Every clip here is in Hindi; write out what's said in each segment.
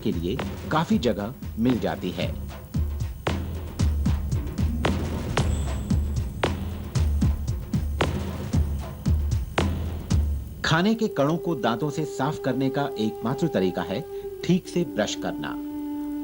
के लिए काफी जगह मिल जाती है। खाने के कणों को दांतों से साफ करने का एकमात्र तरीका है ठीक से ब्रश करना।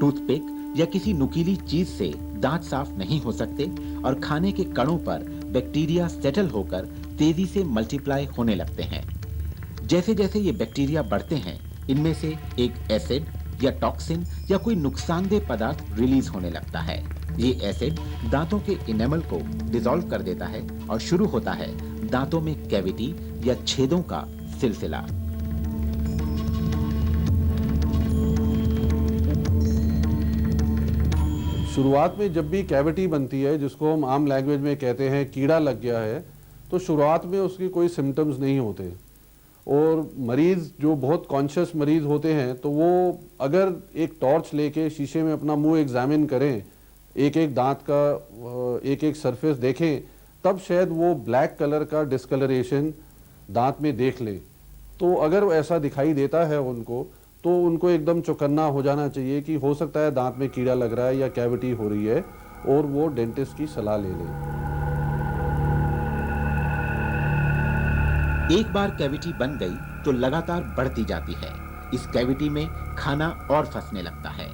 टूथपिक या किसी नुकीली चीज से दांत साफ नहीं हो सकते और खाने के कणों पर बैक्टीरिया सेटल होकर तेजी से मल्टीप्लाई होने लगते हैं। जैसे जैसे ये बैक्टीरिया बढ़ते हैं, इनमें से एक एसिड या टॉक्सिन या कोई नुकसानदेह पदार्थ रिलीज होने लगता है। ये एसिड दांतों के इनेमल को डिसॉल्व कर देता है और शुरू होता है दांतों में कैविटी या छेदों का सिलसिला। शुरुआत में जब भी कैविटी बनती है, जिसको हम आम लैंग्वेज में कहते हैं कीड़ा लग गया है, तो शुरुआत में उसकी कोई सिम्टम्स नहीं होते और मरीज़ जो बहुत कॉन्शियस मरीज़ होते हैं तो वो अगर एक टॉर्च लेके शीशे में अपना मुंह एग्जामिन करें, एक एक दांत का एक एक सरफेस देखें, तब शायद वो ब्लैक कलर का डिस्कलरेशन दांत में देख लें। तो अगर ऐसा दिखाई देता है उनको, तो उनको एकदम चौकन्ना हो जाना चाहिए कि हो सकता है दांत में कीड़ा लग रहा है या कैविटी हो रही है, और वो डेंटिस्ट की सलाह ले लें। एक बार कैविटी बन गई तो लगातार बढ़ती जाती है। इस कैविटी में खाना और फंसने लगता है।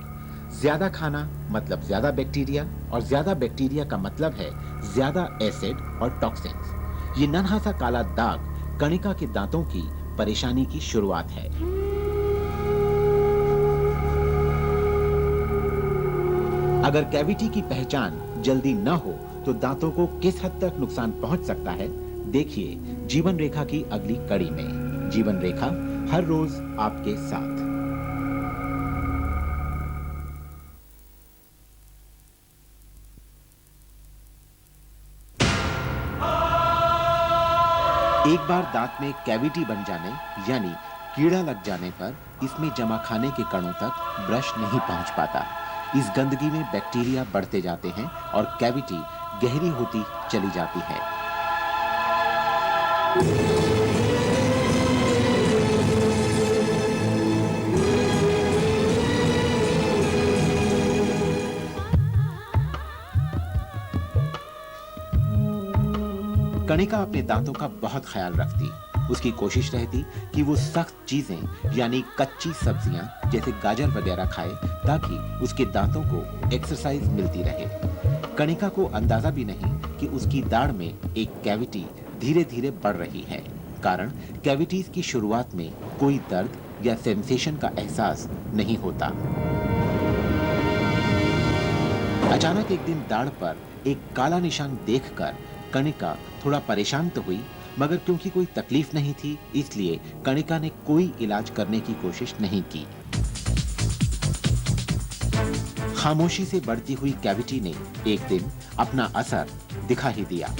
ज्यादा खाना मतलब ज्यादा बैक्टीरिया, और ज्यादा बैक्टीरिया का मतलब है ज्यादा एसिड और टॉक्सिन्स। ये नन्हा सा काला दाग कणिका के दांतों की परेशानी की शुरुआत है। अगर कैविटी की पहचान जल्दी न हो तो दांतों को किस हद तक नुकसान पहुंच सकता है, देखिए जीवन रेखा की अगली कड़ी में। जीवन रेखा हर रोज आपके साथ। एक बार दांत में कैविटी बन जाने यानी कीड़ा लग जाने पर इसमें जमा खाने के कणों तक ब्रश नहीं पहुंच पाता। इस गंदगी में बैक्टीरिया बढ़ते जाते हैं और कैविटी गहरी होती चली जाती है। कणिका अपने दांतों का बहुत ख्याल रखती। उसकी कोशिश रहती कि वो सख्त चीजें यानी कच्ची सब्जियां जैसे गाजर वगैरह खाए, ताकि उसके दांतों को एक्सरसाइज मिलती रहे। कणिका को अंदाजा भी नहीं कि उसकी दाढ़ में एक कैविटी धीरे धीरे बढ़ रही है। कारण कैविटीज की शुरुआत में कोई दर्द या सेंसेशन का एहसास नहीं होता। अचानक एक दिन दाढ़ पर एक काला निशान देखकर कणिका थोड़ा परेशान तो हुई, मगर क्योंकि कोई तकलीफ नहीं थी, इसलिए कणिका ने कोई इलाज करने की कोशिश नहीं की। खामोशी से बढ़ती हुई कैविटी ने एक दिन अपना असर दिखा ही दिया।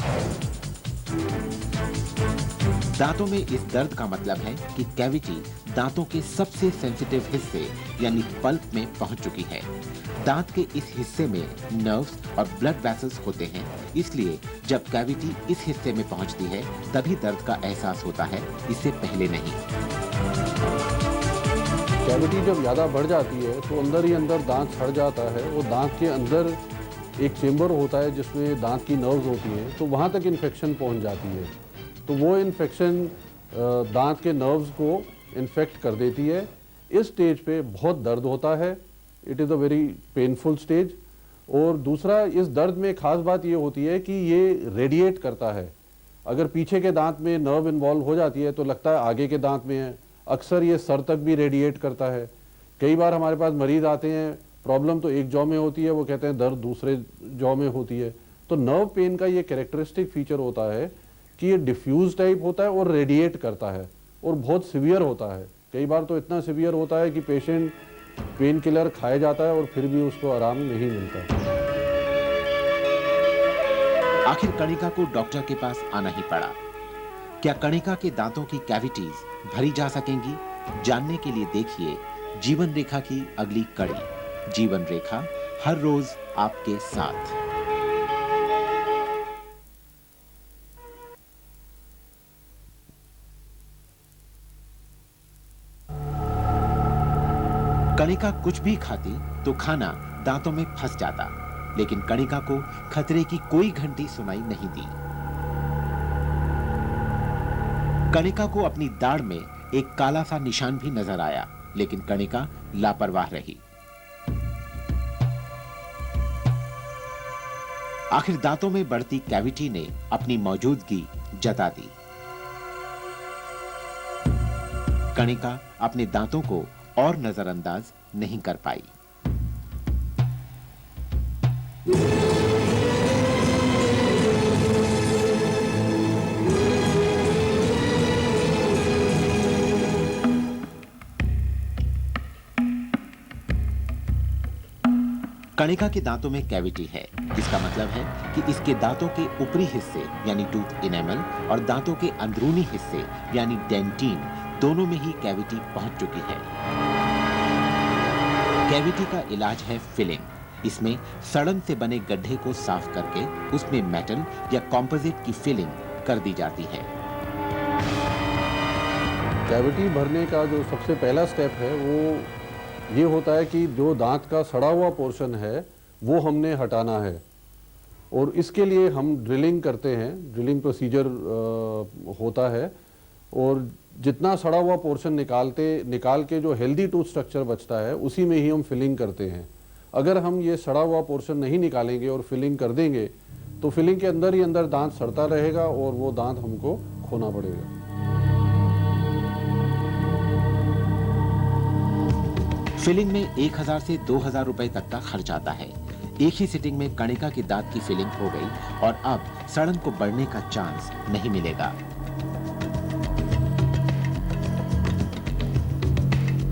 दांतों में इस दर्द का मतलब है कि कैविटी दांतों के सबसे सेंसिटिव हिस्से यानी पल्प में पहुंच चुकी है। दांत के इस हिस्से में नर्व्स और ब्लड वेसल्स होते हैं, इसलिए जब कैविटी इस हिस्से में पहुंचती है तभी दर्द का एहसास होता है, इससे पहले नहीं। कैविटी जब ज़्यादा बढ़ जाती है तो अंदर ही अंदर दांत सड़ जाता है, और दांत के अंदर एक चेम्बर होता है जिसमें दांत की नर्व्स होती हैं, तो वहाँ तक इन्फेक्शन पहुँच जाती है। तो वो इन्फेक्शन दांत के नर्व्स को इन्फेक्ट कर देती है। इस स्टेज पे बहुत दर्द होता है, it is a very painful stage. और दूसरा, इस दर्द में खास बात ये होती है कि ये रेडिएट करता है। अगर पीछे के दांत में नर्व इन्वॉल्व हो जाती है तो लगता है आगे के दांत में है। अक्सर ये सर तक भी रेडिएट करता है। कई बार हमारे पास मरीज आते हैं, प्रॉब्लम तो एक जॉ में होती है, वो कहते हैं दर्द दूसरे जॉ में होती है। तो नर्व पेन का ये कैरेक्टरिस्टिक फीचर होता है कि ये डिफ्यूज टाइप होता है और रेडिएट करता है, और बहुत सिवियर होता है। कई बार तो इतना सिवियर होता है कि पेशेंट पेन किलर खाया जाता है और फिर भी उसको आराम नहीं मिलता। आखिर कणिका को डॉक्टर के पास आना ही पड़ा। क्या कणिका के दांतों की कैविटीज भरी जा सकेंगी? जानने के लिए देखिए जीवन रेखा की अगली कड़ी। जीवन रेखा हर रोज आपके साथ। कणिका कुछ भी खाती तो खाना दांतों में फंस जाता, लेकिन कणिका को खतरे की कोई घंटी सुनाई नहीं दी। कणिका को अपनी दाढ़ में एक काला सा निशान भी नजर आया, लेकिन कणिका लापरवाह रही। आखिर दांतों में बढ़ती कैविटी ने अपनी मौजूदगी जता दी। कणिका अपने दांतों को और नजरअंदाज नहीं कर पाई। कणिका के दांतों में कैविटी है। इसका मतलब है कि इसके दांतों के ऊपरी हिस्से यानी टूथ इनेमल और दांतों के अंदरूनी हिस्से यानी डेंटिन दोनों में ही कैविटी पहुंच चुकी है। कैविटी का इलाज है फिलिंग। इसमें सड़न से बने गड्ढे को साफ करके उसमें मेटल या कॉम्पोजिट की फिलिंग कर दी जाती है। कैविटी भरने का जो सबसे पहला स्टेप है वो ये होता है कि जो दांत का सड़ा हुआ पोर्शन है वो हमने हटाना है, और इसके लिए हम ड्रिलिंग करते हैं। ड्रिलिंग प्रोसीजर होता है, और जितना सड़ा हुआ पोर्शन निकाल के जो हेल्दी टूथ स्ट्रक्चर बचता है उसी में ही हम फिलिंग करते हैं। अगर हम ये सड़ा हुआ पोर्शन नहीं निकालेंगे और फिलिंग कर देंगे तो फिलिंग के अंदर ही अंदर दांत सड़ता रहेगा और वो दांत हमको खोना पड़ेगा। फिलिंग में 1000 से 2000 रुपए तक का खर्च आता है। एक ही सिटिंग में कणिका की दांत की फिलिंग हो गई और अब सड़न को बढ़ने का चांस नहीं मिलेगा।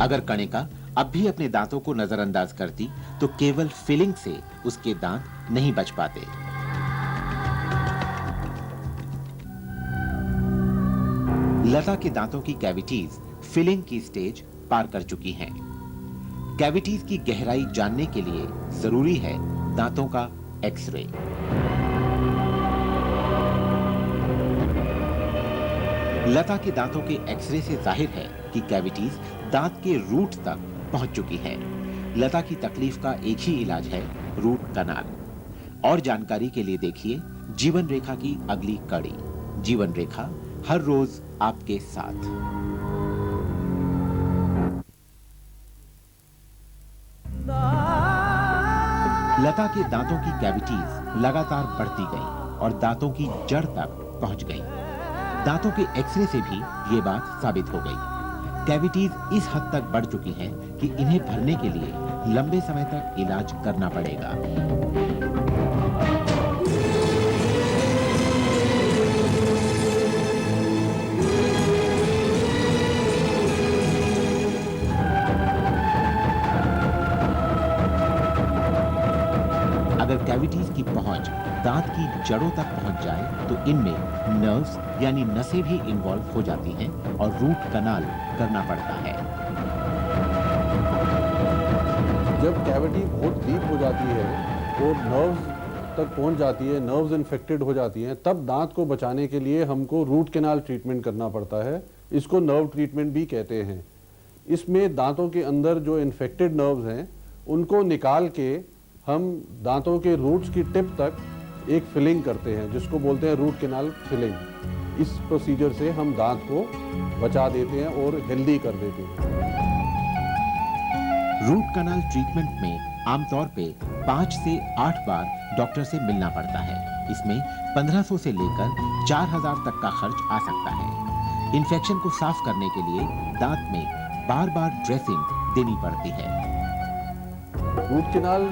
अगर कणिका अब भी अपने दांतों को नजरअंदाज करती तो केवल फिलिंग से उसके दांत नहीं बच पाते। लता के दांतों की कैविटीज फिलिंग की स्टेज पार कर चुकी हैं। कैविटीज की गहराई जानने के लिए जरूरी है दांतों का एक्सरे। लता के दांतों के एक्सरे से जाहिर है कि कैविटीज दांत के रूट तक पहुंच चुकी है। लता की तकलीफ का एक ही इलाज है, रूट कनाल। और जानकारी के लिए देखिए जीवन रेखा की अगली कड़ी। जीवन रेखा हर रोज आपके साथ। लता के दांतों की कैविटीज लगातार बढ़ती गई और दांतों की जड़ तक पहुंच गई। दांतों के एक्सरे से भी ये बात साबित हो गई। कैविटीज इस हद तक बढ़ चुकी हैं कि इन्हें भरने के लिए लंबे समय तक इलाज करना पड़ेगा। अगर कैविटीज की पहुंच दांत की जड़ों तक पहुंच जाए तो इनमें नर्व्स यानी नसें भी इन्वॉल्व हो जाती हैं और रूट कनाल करना पड़ता है। जब कैविटी बहुत डीप हो जाती है और नर्व्स तक पहुंच जाती है, नर्व्स इन्फेक्टेड हो जाती हैं, तब दांत को बचाने के लिए हमको रूट कैनाल ट्रीटमेंट करना पड़ता है। इसको नर्व ट्रीटमेंट भी कहते हैं। इसमें दांतों के अंदर जो इन्फेक्टेड नर्व्स हैं उनको निकाल के हम दांतों के रूट्स की टिप तक एक फिलिंग करते हैं, जिसको बोलते हैं रूट कैनाल फिलिंग। इस प्रोसीजर से हम दांत को बचा देते हैं और हेल्दी कर देते हैं। रूट कनाल ट्रीटमेंट में आमतौर पे 5 से 8 बार डॉक्टर से मिलना पड़ता है। इसमें 1500 से लेकर 4000 तक का खर्च आ सकता है। इन्फेक्शन को साफ करने के लिए दांत में बार-बार ड्रेसिंग देनी पड़ती है। रूट कैनाल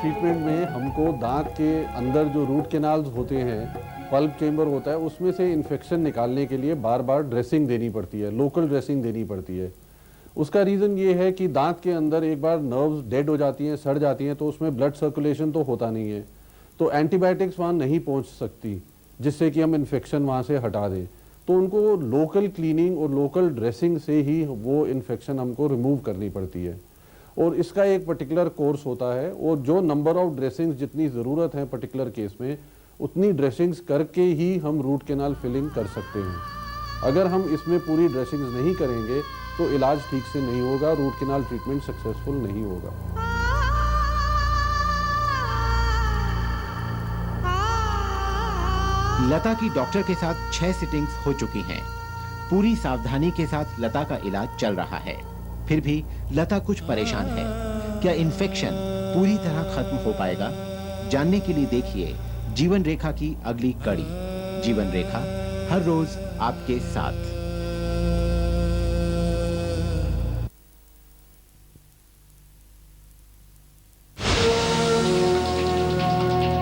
ट्रीटमेंट में हमको दांत के अंदर जो रूट कैनाल्स होते हैं, पल्प चेंबर होता है, उसमें से इन्फेक्शन निकालने के लिए बार बार ड्रेसिंग देनी पड़ती है, लोकल ड्रेसिंग देनी पड़ती है। उसका रीज़न ये है कि दांत के अंदर एक बार नर्व्स डेड हो जाती हैं, सड़ जाती हैं, तो उसमें ब्लड सर्कुलेशन तो होता नहीं है, तो एंटीबायोटिक्स वहाँ नहीं पहुँच सकती जिससे कि हम इन्फेक्शन वहाँ से हटा दें। तो उनको लोकल क्लीनिंग और लोकल ड्रेसिंग से ही वो इन्फेक्शन हमको रिमूव करनी पड़ती है। और इसका एक पर्टिकुलर कोर्स होता है, और जो नंबर ऑफ ड्रेसिंग्स जितनी ज़रूरत है पर्टिकुलर केस में, उतनी ड्रेसिंग्स करके ही हम रूट कैनाल फिलिंग कर सकते हैं। अगर हम इसमें पूरी ड्रेसिंग्स नहीं करेंगे तो इलाज ठीक से नहीं होगा, रूट कैनाल ट्रीटमेंट सक्सेसफुल नहीं होगा। लता की डॉक्टर के साथ 6 सिटिंग्स हो चुकी हैं। पूरी सावधानी के साथ लता का इलाज चल रहा है। फिर भी लता कुछ परेशान है। क्या इन्फेक्शन पूरी तरह खत्म हो पाएगा? जानने के लिए देखिए जीवन रेखा की अगली कड़ी। जीवन रेखा हर रोज आपके साथ।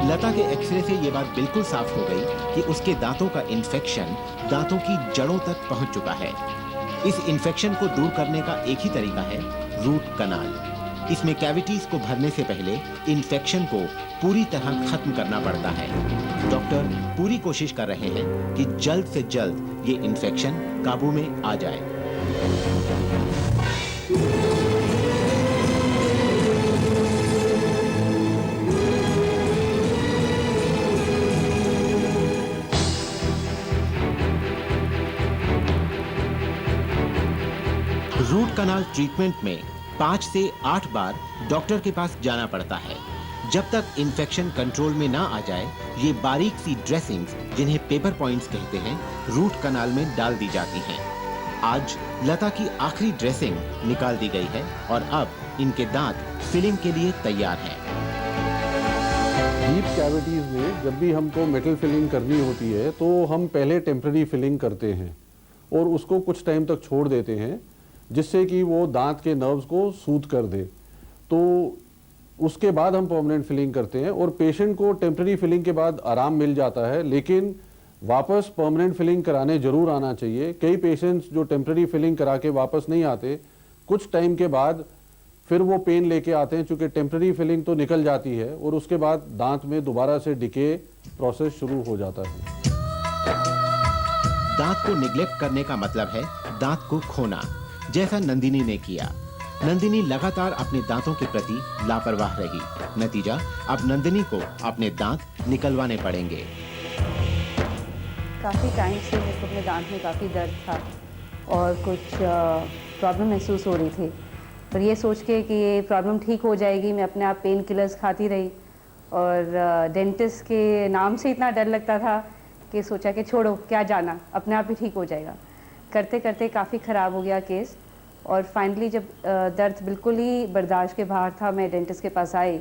लता के एक्सरे से यह बात बिल्कुल साफ हो गई कि उसके दांतों का इन्फेक्शन दांतों की जड़ों तक पहुंच चुका है। इस इन्फेक्शन को दूर करने का एक ही तरीका है, रूट कनाल। इसमें कैविटीज को भरने से पहले इन्फेक्शन को पूरी तरह खत्म करना पड़ता है। डॉक्टर पूरी कोशिश कर रहे हैं कि जल्द से जल्द ये इन्फेक्शन काबू में आ जाए। रूट कनाल ट्रीटमेंट में 5 से 8 बार डॉक्टर के पास जाना पड़ता है। जब तक इन्फेक्शन कंट्रोल में ना आ जाए, ये बारीक सी ड्रेसिंग्स, जिन्हें पेपर पॉइंट्स कहते हैं, रूट कनाल में डाल दी जाती हैं। आज लता की आखिरी ड्रेसिंग निकाल दी गई है और अब इनके दांत फिलिंग के लिए तैयार हैं। डीप कैविटीज में जब भी हमको मेटल फिलिंग करनी होती है तो हम पहले टेम्पररी फिलिंग करते हैं और उसको कुछ टाइम तक छोड़ देते हैं, जिससे कि वो दांत के नर्व्स को सूद कर दे। तो उसके बाद हम परमानेंट फिलिंग करते हैं और पेशेंट को टेम्पररी फिलिंग के बाद आराम मिल जाता है, लेकिन वापस परमानेंट फिलिंग कराने जरूर आना चाहिए। कई पेशेंट्स जो टेम्पररी फिलिंग करा के वापस नहीं आते, कुछ टाइम के बाद फिर वो पेन लेके आते हैं, चूँकि टेम्पररी फिलिंग तो निकल जाती है और उसके बाद दांत में दोबारा से डिके प्रोसेस शुरू हो जाता है। दांत को निग्लेक्ट करने का मतलब है दांत को खोना, जैसा नंदिनी ने किया। नंदिनी लगातार अपने दांतों के प्रति लापरवाह रही। नतीजा, अब नंदिनी को अपने दांत निकलवाने पड़ेंगे। काफ़ी टाइम से मेरे को अपने दांत में काफ़ी दर्द था और कुछ प्रॉब्लम महसूस हो रही थी। पर ये सोच के कि ये प्रॉब्लम ठीक हो जाएगी, मैं अपने आप पेन किलर्स खाती रही और डेंटिस्ट के नाम से इतना डर लगता था कि सोचा कि छोड़ो, क्या जाना, अपने आप ही ठीक हो जाएगा। करते करते काफ़ी ख़राब हो गया केस और फाइनली जब दर्द बिल्कुल ही बर्दाश्त के बाहर था, मैं डेंटिस्ट के पास आई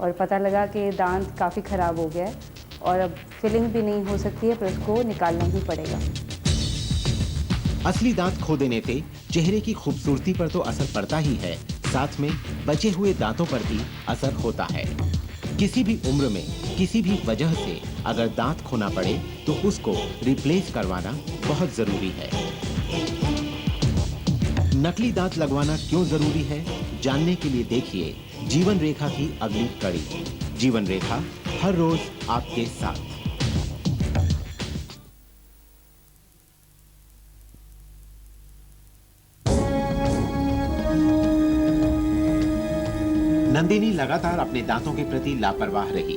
और पता लगा कि दांत काफ़ी ख़राब हो गया है और अब फिलिंग भी नहीं हो सकती है, पर उसको निकालना ही पड़ेगा। असली दांत खो देने से चेहरे की खूबसूरती पर तो असर पड़ता ही है, साथ में बचे हुए दांतों पर भी असर होता है। किसी भी उम्र में किसी भी वजह से अगर दांत खोना पड़े तो उसको रिप्लेस करवाना बहुत जरूरी है। नकली दांत लगवाना क्यों जरूरी है, जानने के लिए देखिए जीवन रेखा की अगली कड़ी। जीवन रेखा हर रोज आपके साथ। नंदिनी लगातार अपने दांतों के प्रति लापरवाह रही।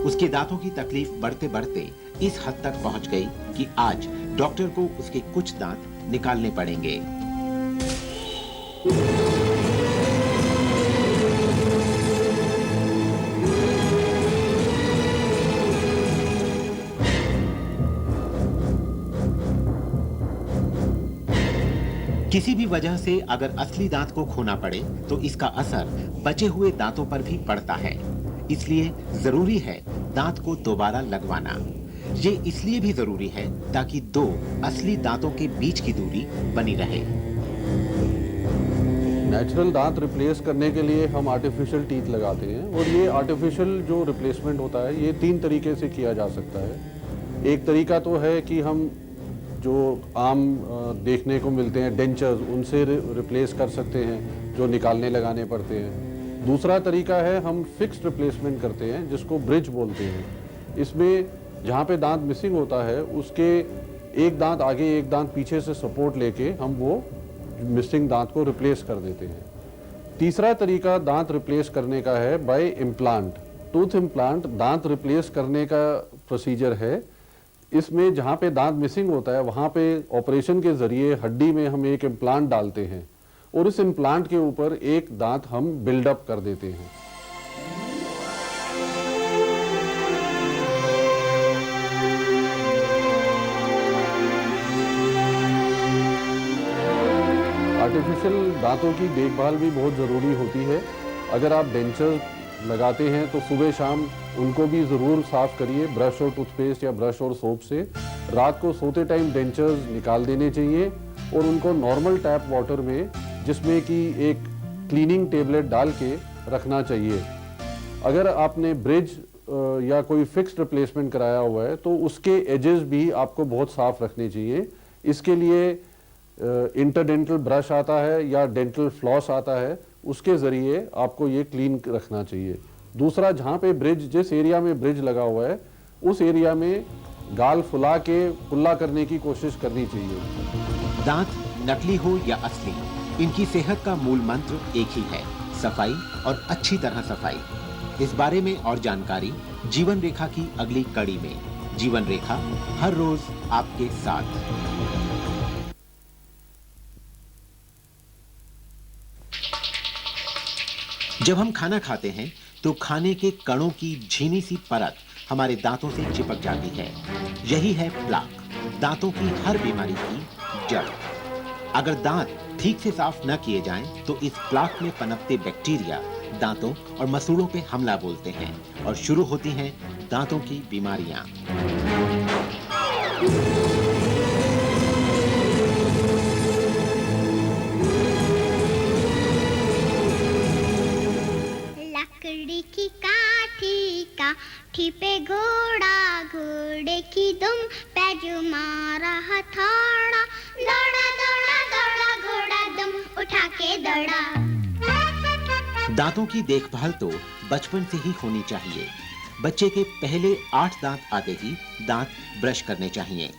उसके दांतों की तकलीफ बढ़ते बढ़ते इस हद तक पहुंच गई कि आज डॉक्टर को उसके कुछ दांत निकालने पड़ेंगे। किसी भी वजह से अगर असली दांत को खोना पड़े तो इसका असर बचे हुए दांतों पर भी पड़ता है। इसलिए जरूरी है दांत को दोबारा लगवाना। ये इसलिए भी जरूरी है ताकि दो असली दांतों के बीच की दूरी बनी रहे। नेचुरल दांत रिप्लेस करने के लिए हम आर्टिफिशियल टीथ लगाते हैं और ये आर्टिफिशियल जो रिप्लेसमेंट होता है ये 3 तरीके से किया जा सकता है। एक तरीका तो है कि हम जो आम देखने को मिलते हैं डेंचर्स, उनसे रिप्लेस कर सकते हैं जो निकालने लगाने पड़ते हैं। दूसरा तरीका है हम फिक्स्ड रिप्लेसमेंट करते हैं, जिसको ब्रिज बोलते हैं। इसमें जहाँ पे दांत मिसिंग होता है उसके एक दांत आगे एक दांत पीछे से सपोर्ट लेके हम वो मिसिंग दांत को रिप्लेस कर देते हैं। तीसरा तरीका दांत रिप्लेस करने का है बाय इम्प्लांट। टूथ इम्प्लांट दांत रिप्लेस करने का प्रोसीजर है इसमें जहाँ पे दांत मिसिंग होता है वहाँ पे ऑपरेशन के ज़रिए हड्डी में हम एक इम्प्लांट डालते हैं और इस इम्प्लांट के ऊपर एक दांत हम बिल्डअप कर देते हैं। आर्टिफिशियल दांतों की देखभाल भी बहुत ज़रूरी होती है। अगर आप डेंचर लगाते हैं तो सुबह शाम उनको भी ज़रूर साफ़ करिए ब्रश और टूथपेस्ट या ब्रश और सोप से। रात को सोते टाइम डेंचर्स निकाल देने चाहिए और उनको नॉर्मल टैप वाटर में, जिसमें कि एक क्लीनिंग टेबलेट डाल के रखना चाहिए। अगर आपने ब्रिज या कोई फिक्स्ड रिप्लेसमेंट कराया हुआ है तो उसके एजेस भी आपको बहुत साफ़ रखने चाहिए। इसके लिए इंटरडेंटल ब्रश आता है या डेंटल फ्लॉस आता है, उसके ज़रिए आपको ये क्लीन रखना चाहिए। दूसरा, जहाँ पे ब्रिज, जिस एरिया में ब्रिज लगा हुआ है उस एरिया में गाल फुला के कुल्ला करने की कोशिश करनी चाहिए। दांत नकली हो या असली, इनकी सेहत का मूल मंत्र एक ही है, सफाई और अच्छी तरह सफाई। इस बारे में और जानकारी जीवन रेखा की अगली कड़ी में। जीवन रेखा हर रोज आपके साथ। जब हम खाना खाते हैं तो खाने के कणों की झीनी सी परत हमारे दांतों से चिपक जाती है। यही है प्लाक, दांतों की हर बीमारी की जड़। अगर दांत ठीक से साफ न किए जाएं तो इस प्लाक में पनपते बैक्टीरिया दांतों और मसूड़ों पे हमला बोलते हैं और शुरू होती हैं दांतों की बीमारियां। लकड़ी की काठी पे घोड़ा, घोड़े की दुम पे जो मारा हथौड़ा, दौड़ा दौड़ा दौड़ा घोड़ा दुम उठा के दौड़ा। दांतों की देखभाल तो बचपन से ही होनी चाहिए। बच्चे के पहले 8 दांत आते ही दांत ब्रश करने चाहिए।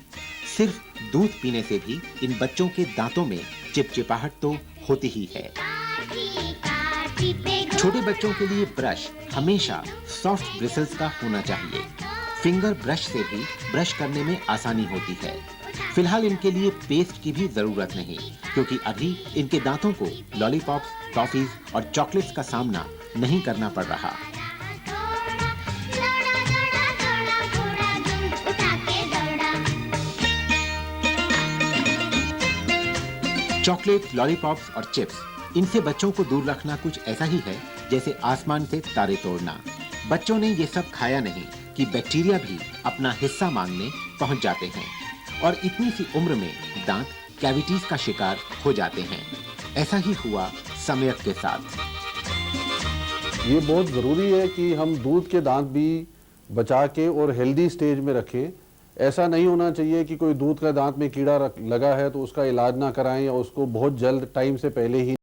सिर्फ दूध पीने से भी इन बच्चों के दांतों में चिपचिपाहट तो होती ही है। छोटे बच्चों के लिए ब्रश हमेशा सॉफ्ट ब्रिसल्स का होना चाहिए। फिंगर ब्रश से भी ब्रश करने में आसानी होती है। फिलहाल इनके लिए पेस्ट की भी जरूरत नहीं, क्योंकि अभी इनके दांतों को लॉलीपॉप्स, टॉफीज और चॉकलेट्स का सामना नहीं करना पड़ रहा। चॉकलेट, लॉलीपॉप्स और चिप्स, इनसे बच्चों को दूर रखना कुछ ऐसा ही है जैसे आसमान से तारे तोड़ना। बच्चों ने ये सब खाया नहीं कि बैक्टीरिया भी अपना हिस्सा मांगने पहुंच जाते हैं और इतनी सी उम्र में दांत कैविटीज का शिकार हो जाते हैं। ऐसा ही हुआ समयक के साथ। ये बहुत ज़रूरी है कि हम दूध के दांत भी बचा के और हेल्दी स्टेज में रखें। ऐसा नहीं होना चाहिए कि कोई दूध का दांत में कीड़ा लगा है तो उसका इलाज ना कराएं या उसको बहुत जल्द टाइम से पहले ही